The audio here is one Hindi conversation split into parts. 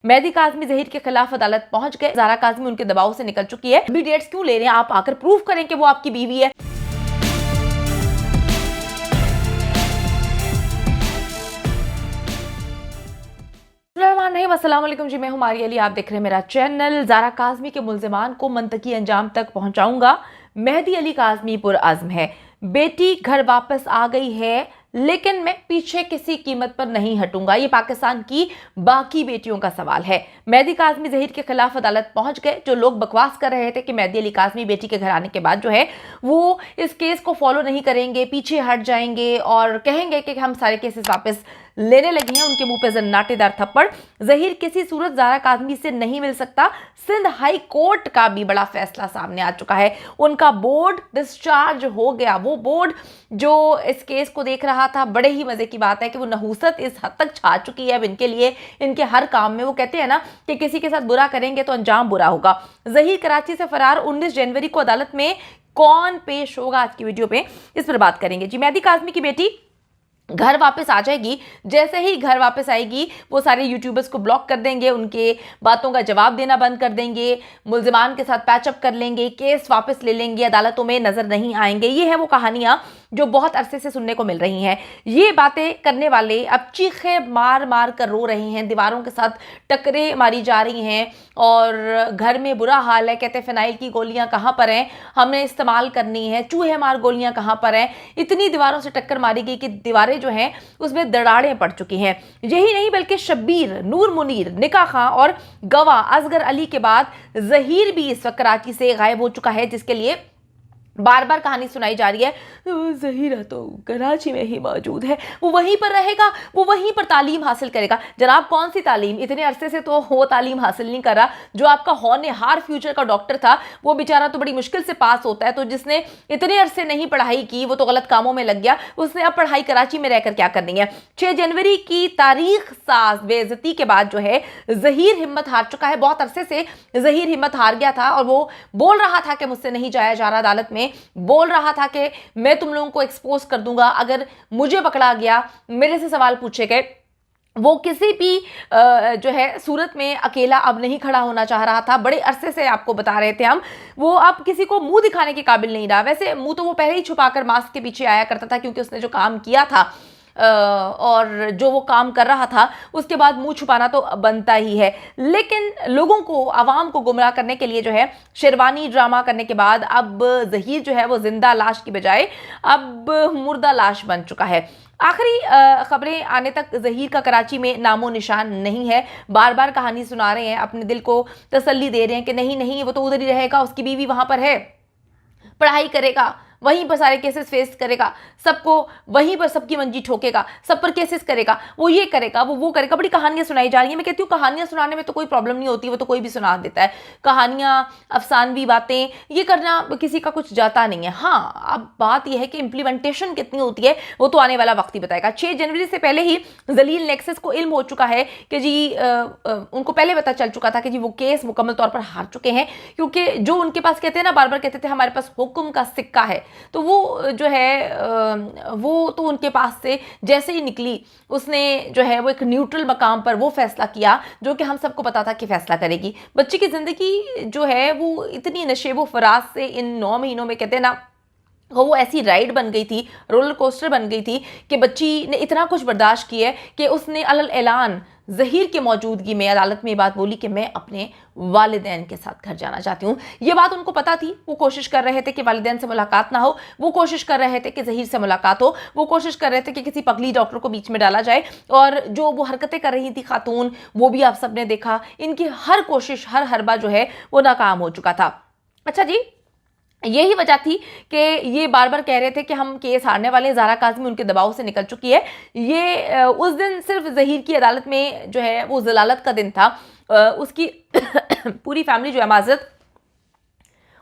मेहदी काज़मी ज़हीर के खिलाफ अदालत पहुंच गए। ज़ारा काज़मी उनके दबाव से निकल चुकी है। अभी डेट्स क्यों ले रहे हैं? आप आकर प्रूव करें कि वो आपकी बीवी है। अस्सलाम वालेकुम जी, मैं हूं मारिया अली, आप देख रहे हैं मेरा चैनल। ज़ारा काज़मी के मुल्ज़िमान को मंतकी अंजाम तक पहुंचाऊंगा। मेहदी अली काज़मी पुरअज़्म है। बेटी घर वापस आ गई है, लेकिन मैं पीछे किसी कीमत पर नहीं हटूंगा। ये पाकिस्तान की बाकी बेटियों का सवाल है। मेहदी काज़मी ज़हीर के खिलाफ अदालत पहुंच गए। जो लोग बकवास कर रहे थे कि मेहदी अली काज़मी बेटी के घर आने के बाद जो है वो इस केस को फॉलो नहीं करेंगे, पीछे हट जाएंगे और कहेंगे कि हम सारे केसेस वापस लेने लगे हैं, उनके मुंह पे जन्नाटेदार थप्पड़। ज़हीर किसी सूरत ज़ारा काज़मी से नहीं मिल सकता। सिंध हाई कोर्ट का भी बड़ा फैसला सामने आ चुका है। उनका बोर्ड डिस्चार्ज हो गया। वो बोर्ड जो इस केस को देख रहा था, बड़े ही मजे की बात है कि वो नहूसत इस हद तक छा चुकी है अब इनके लिए, इनके हर काम में। वो कहते हैं ना कि किसी के साथ बुरा करेंगे तो अंजाम बुरा होगा। ज़हीर कराची से फरार 19 जनवरी को अदालत में कौन पेश होगा, आज की वीडियो पे इस पर बात करेंगे जी। मेहदी काज़मी की बेटी घर वापस आ जाएगी। जैसे ही घर वापस आएगी वो सारे यूट्यूबर्स को ब्लॉक कर देंगे, उनके बातों का जवाब देना बंद कर देंगे, मुल्जिमान के साथ पैचअप कर लेंगे, केस वापस ले लेंगे, अदालतों में नजर नहीं आएंगे। ये है वो कहानियां जो बहुत अरसे से सुनने को मिल रही हैं। ये बातें करने वाले अब चीखे मार मार कर रो रहे हैं, दीवारों के साथ टक्करें मारी जा रही हैं और घर में बुरा हाल है। कहते फिनाइल की गोलियां कहाँ पर हैं, हमने इस्तेमाल करनी है। चूहे मार गोलियां कहाँ पर हैं। इतनी दीवारों से टक्कर मारी गई कि दीवारें जो हैं उसमें दरारें पड़ चुकी हैं। यही नहीं बल्कि शब्बीर, नूर मुनीर, निका खां और गवाह असगर अली के बाद ज़हीर भी इस वक्त कराची से गायब हो चुका है, जिसके लिए बार बार कहानी सुनाई जा रही है ज़हीरा तो कराची में ही मौजूद है, वो वहीं पर रहेगा, वो वहीं पर तालीम हासिल करेगा। जनाब कौन सी तालीम? इतने अरसे से तो वो तालीम हासिल नहीं कर रहा। जो आपका होनहार फ्यूचर का डॉक्टर था वो बेचारा तो बड़ी मुश्किल से पास होता है। तो जिसने इतने अरसे नहीं पढ़ाई की वो तो गलत कामों में लग गया। उसने अब पढ़ाई कराची में रहकर क्या करनी है? 6 जनवरी की तारीख साज बेइज्जती के बाद जो है ज़हीर हिम्मत हार चुका है। बहुत अरसे से ज़हीर हिम्मत हार गया था और वो बोल रहा था कि मुझसे नहीं जाया जा रहा अदालत में, बोल रहा था कि मैं तुम लोगों को एक्सपोज कर दूंगा अगर मुझे पकड़ा गया, मेरे से सवाल पूछे गए। वो किसी भी जो है सूरत में अकेला अब नहीं खड़ा होना चाह रहा था। बड़े अरसे से आपको बता रहे थे हम, वो अब किसी को मुंह दिखाने के काबिल नहीं रहा। वैसे मुंह तो वो पहले ही छुपाकर मास्क के पीछे आया करता था, क्योंकि उसने जो काम किया था और जो वो काम कर रहा था उसके बाद मुंह छुपाना तो बनता ही है। लेकिन लोगों को, आवाम को गुमराह करने के लिए जो है शेरवानी ड्रामा करने के बाद अब ज़हीर जो है वो जिंदा लाश की बजाय अब मुर्दा लाश बन चुका है। आखिरी खबरें आने तक ज़हीर का कराची में नामो निशान नहीं है। बार बार कहानी सुना रहे हैं, अपने दिल को तसल्ली दे रहे हैं कि नहीं नहीं वो तो उधर ही रहेगा, उसकी बीवी वहां पर है, पढ़ाई करेगा, वहीं पर सारे केसेस फेस करेगा, सबको वहीं पर सबकी मंजी ठोकेगा, सब पर केसेस करेगा, वो ये करेगा, वो करेगा। बड़ी कहानियां सुनाई जा रही हैं। मैं कहती हूँ कहानियां सुनाने में तो कोई प्रॉब्लम नहीं होती, वो तो कोई भी सुना देता है। कहानियां, अफसानवी बातें ये करना किसी का कुछ जाता नहीं है। हाँ, अब बात यह है कि इम्प्लीमेंटेशन कितनी होती है वो तो आने वाला वक्त ही बताएगा। 6 जनवरी से पहले ही जलील नेक्सस को इल्म हो चुका है कि जी उनको पहले पता चल चुका था कि जी वो केस मुकम्मल तौर पर हार चुके हैं, क्योंकि जो उनके पास कहते हैं ना, बार बार कहते थे हमारे पास हुक्म का सिक्का है, तो वो जो है वो तो उनके पास से जैसे ही निकली उसने जो है वो एक न्यूट्रल मकाम पर वो फैसला किया जो कि हम सबको पता था कि फैसला करेगी। बच्चे की ज़िंदगी जो है वो इतनी नशेबो फराज से इन 9 महीनों में कहते हैं ना वो ऐसी राइड बन गई थी, रोलर कोस्टर बन गई थी कि बच्ची ने इतना कुछ बर्दाश्त किया है कि उसने अलल ऐलान ज़हीर की मौजूदगी में अदालत में ये बात बोली कि मैं अपने वालिदैन के साथ घर जाना चाहती हूँ। ये बात उनको पता थी। वो कोशिश कर रहे थे कि वालिदैन से मुलाकात ना हो, वो कोशिश कर रहे थे कि ज़हीर से मुलाकात हो, वो कोशिश कर रहे थे कि किसी पगली डॉक्टर को बीच में डाला जाए। और जो वो हरकतें कर रही थी खातून, वो भी आप सब ने देखा। इनकी हर कोशिश, हर हरबा जो है वो नाकाम हो चुका था। अच्छा जी, यही वजह थी कि ये बार बार कह रहे थे कि हम केस हारने वाले हैं। ज़ारा काज़मी उनके दबाव से निकल चुकी है। ये उस दिन सिर्फ ज़हीर की अदालत में जो है वो जलालत का दिन था। उसकी पूरी फैमिली जो है माज़रत,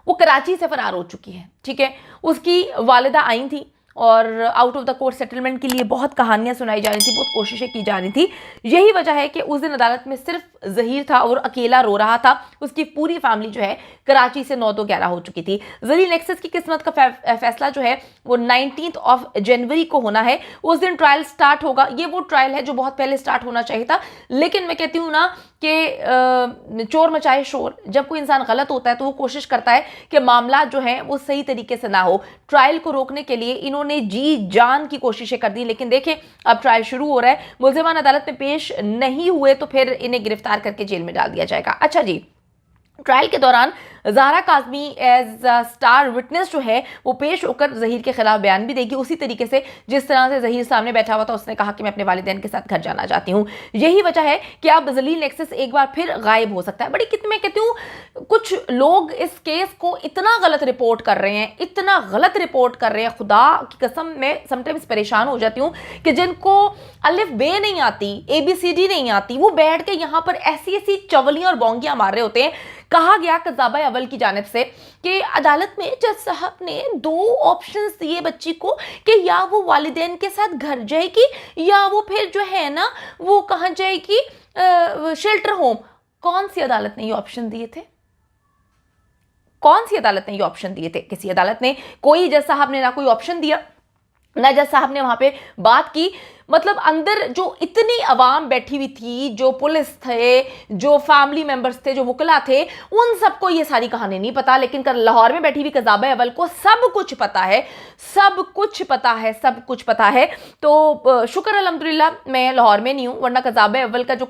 वो कराची से फरार हो चुकी है। ठीक है, उसकी वालिदा आई थी और out of the court settlement के लिए बहुत कहानियां सुनाई जा रही थी, बहुत कोशिशें की जा रही थी। यही वजह है कि उस दिन अदालत में सिर्फ जहीर था और अकेला रो रहा था। उसकी पूरी फैमिली जो है कराची से 9-11 हो चुकी थी। जलील नेक्सस की किस्मत का फैसला जो है वो 19 जनवरी को होना है। उस दिन ट्रायल स्टार्ट होगा। ये वो ट्रायल है जो बहुत पहले स्टार्ट होना चाहिए था, लेकिन मैं कहती हूँ ना कि चोर मचाए शोर। जब कोई इंसान गलत होता है तो वो कोशिश करता है कि मामला जो है वो सही तरीके से ना हो। ट्रायल को रोकने के लिए इन्होंने जी जान की कोशिशें कर दी, लेकिन देखें अब ट्रायल शुरू हो रहा है। मुल्जिमान अदालत में पेश नहीं हुए तो फिर इन्हें गिरफ्तार करके जेल में डाल दिया जाएगा। अच्छा जी, ट्रायल के दौरान Zahra Kazmi as star witness जो है वो पेश होकर ज़हीर के खिलाफ बयान भी देगी, उसी तरीके से जिस तरह से ज़हीर सामने बैठा हुआ था। उसने कहा कि मैं अपने वालिदैन के साथ घर जाना चाहती हूँ। यही वजह है कि अब जलील नेक्सस एक बार फिर गायब हो सकता है। बड़ी मैं कहती हूँ कुछ लोग इस केस को इतना गलत रिपोर्ट कर रहे हैं, इतना गलत रिपोर्ट कर रहे हैं, खुदा की कसम मैं समटाइम्स परेशान हो जाती हूँ कि जिनको अलिफ बे नहीं आती, ABCD नहीं आती, वो बैठ के यहाँ पर ऐसी ऐसी चवलियाँ और बोंगियाँ मार रहे होते हैं। कहा गया कज़ाबा अव्वल की जानिब से कि अदालत में जज साहब ने 2 ऑप्शंस दिए बच्ची को कि या वो वालिदैन के साथ घर जाएगी या वो फिर जो है ना वो कहाँ जाएगी, शेल्टर होम। कौन सी अदालत ने ये ऑप्शन दिए थे? कौन सी अदालत ने ये ऑप्शन दिए थे? किसी अदालत ने, कोई जज साहब ने ना कोई ऑप्शन दिया, ना जज साहब ने वहां पे बात की। मतलब अंदर जो इतनी अवाम बैठी हुई थी, जो पुलिस थे, जो फैमिली मेंबर्स थे, जो वकला थे, उन सबको ये सारी कहानी नहीं पता, लेकिन लाहौर में बैठी हुई कज़ाबा अव्वल को सब कुछ पता है, सब कुछ पता है, सब कुछ पता है। तो शुक्र अल्हम्दुलिल्लाह मैं लाहौर में नहीं हूँ, वरना कज़ाबा अव्वल का जो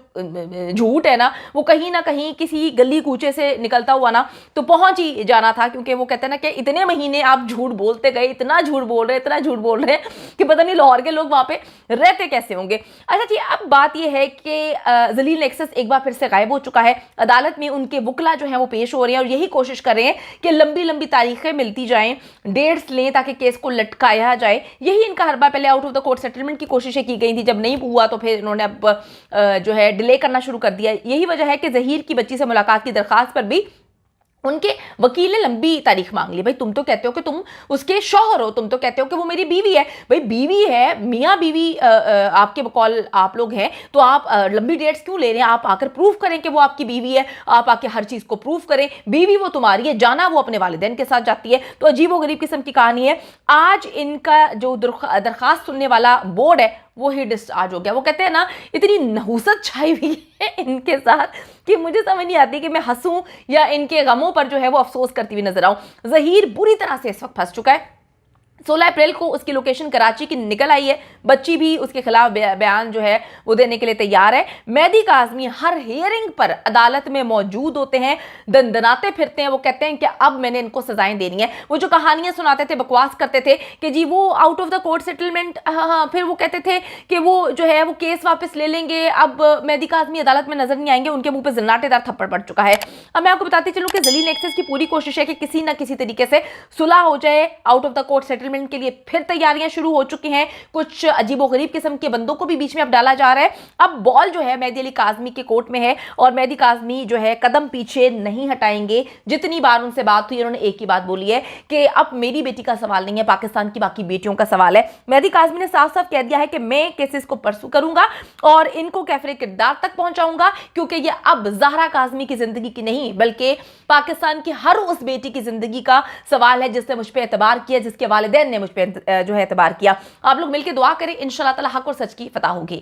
झूठ है ना वो कहीं ना कहीं किसी गली कूचे से निकलता हुआ ना तो पहुंच ही जाना था, क्योंकि वो कहते हैं ना कि इतने महीने आप झूठ बोलते गए, इतना झूठ बोल रहे, इतना झूठ बोल रहे कि पता नहीं लाहौर के लोग वहां पे रहते कैसे होंगे। अच्छा जी, अब बात यह है कि जलील नेक्सस एक बार फिर से गायब हो चुका है। अदालत में उनके वकला जो हैं वो पेश हो रहे हैं और यही कोशिश कर रहे हैं कि लंबी लंबी तारीखें मिलती जाएं, डेट्स लें ताकि केस को लटकाया जाए। यही इनका हर बार पहले out of the court settlement की कोशिशें की गई थी, जब नहीं हुआ तो फिर इन्होंने अब जो है डिले करना शुरू कर दिया। यही वजह है कि ज़हीर की बच्ची से मुलाकात की दरखास्त पर भी उनके वकील ने लंबी तारीख मांग ली। भाई तुम तो कहते हो कि तुम उसके शौहर हो, तुम तो कहते हो कि वो मेरी बीवी है। भाई बीवी है, मियाँ बीवी आपके बकौल आप लोग हैं, तो आप लंबी डेट्स क्यों ले रहे हैं? आप आकर प्रूफ करें कि वो आपकी बीवी है, आप आके हर चीज़ को प्रूफ करें। बीवी वो तुम्हारी है, जाना वो अपने वालिदैन के साथ जाती है। तो अजीब व गरीब किस्म की कहानी है। आज इनका जो दरखास्त सुनने वाला बोर्ड है वो ही डिस्चार्ज हो गया। वो कहते हैं ना इतनी नहुसत छाई हुई है इनके साथ कि मुझे समझ नहीं आती कि मैं हंसूं या इनके गमों पर जो है वो अफसोस करती हुई नजर आऊं। ज़हीर बुरी तरह से इस वक्त फंस चुका है। 16 अप्रैल को उसकी लोकेशन कराची की निकल आई है। बच्ची भी उसके खिलाफ बयान जो है वो देने के लिए तैयार है। मेहदी काज़मी हर हियरिंग पर अदालत में मौजूद होते हैं, दंदनाते फिरते हैं। वो कहते हैं कि अब मैंने इनको सजाएं देनी है। वो जो कहानियां सुनाते थे, बकवास करते थे कि जी वो out of the court settlement, हाँ, फिर वो कहते थे कि वो जो है वो केस वापस ले लेंगे। अब मेहदी काज़मी अदालत में नजर नहीं आएंगे। उनके मुंह पर जन्नाटेदार थप्पड़ पड़ चुका है। अब मैं आपको बताती चलूँ कि जलील नेक्सस की पूरी कोशिश है कि किसी ना किसी तरीके से सुलह हो जाए। Out of the court settlement के लिए फिर तैयारियां शुरू हो चुकी हैं। कुछ अजीबोगरीब किस्म के बंदों को भी बीच में अब डाला जा रहा है। अब बॉल जो है मेहदी अली काज़मी के कोर्ट में है और मेहदी काज़मी जो है कदम पीछे नहीं हटाएंगे। जितनी बार उनसे बात हुई उन्होंने एक ही बात बोली है कि अब मेरी बेटी का सवाल नहीं है, पाकिस्तान की बाकी बेटियों का सवाल है। मेहदी काज़मी ने साफ साफ कह दिया है कि मैं केसेस को परसू करूंगा और इनको कैफरे किरदार तक पहुंचाऊंगा, क्योंकि ये अब ज़हरा काज़मी की जिंदगी की नहीं बल्कि पाकिस्तान की हर उस बेटी की जिंदगी का सवाल है जिसने मुझ पर एतबार किया, जिसके वालिदैन ने मुझ पर जो है एतबार किया। आप लोग मिलकर दुआ करें, इंशाअल्लाह ताला हक और सच की फतह होगी।